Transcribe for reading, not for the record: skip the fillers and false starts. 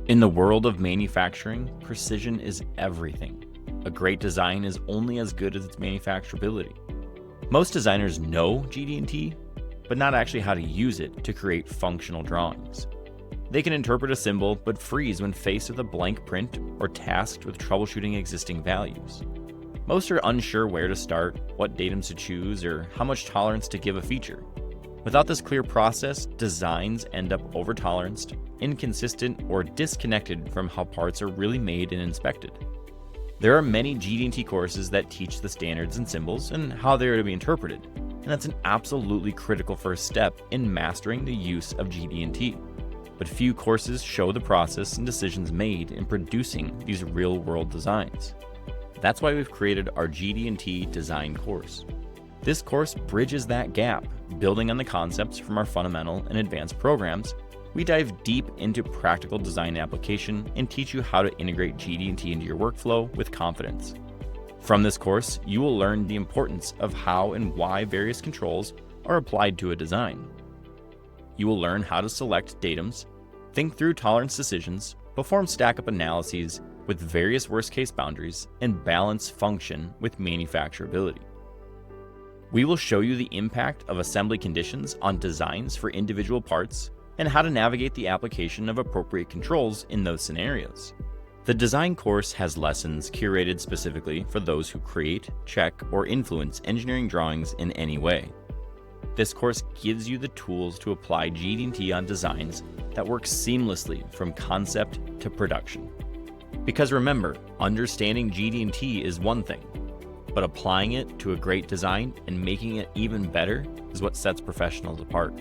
In the world of manufacturing, precision is everything. A great design is only as good as its manufacturability. Most designers know GD&T, but not actually how to use it to create functional drawings. They can interpret a symbol, but freeze when faced with a blank print or tasked with troubleshooting existing values. Most are unsure where to start, what datums to choose, or how much tolerance to give a feature. Without this clear process, designs end up over-toleranced, inconsistent, or disconnected from how parts are really made and inspected. There are many GD&T courses that teach the standards and symbols and how they are to be interpreted, and that's an absolutely critical first step in mastering the use of GD&T. But few courses show the process and decisions made in producing these real-world designs. That's why we've created our GD&T Design Course. This course bridges that gap, building on the concepts from our fundamental and advanced programs. We dive deep into practical design application and teach you how to integrate GD&T into your workflow with confidence. From this course, you will learn the importance of how and why various controls are applied to a design. You will learn how to select datums, think through tolerance decisions, perform stack-up analyses with various worst-case boundaries, and balance function with manufacturability. We will show you the impact of assembly conditions on designs for individual parts and how to navigate the application of appropriate controls in those scenarios. The design course has lessons curated specifically for those who create, check, or influence engineering drawings in any way. This course gives you the tools to apply GD&T on designs that work seamlessly from concept to production. Because remember, understanding GD&T is one thing, but applying it to a great design and making it even better is what sets professionals apart.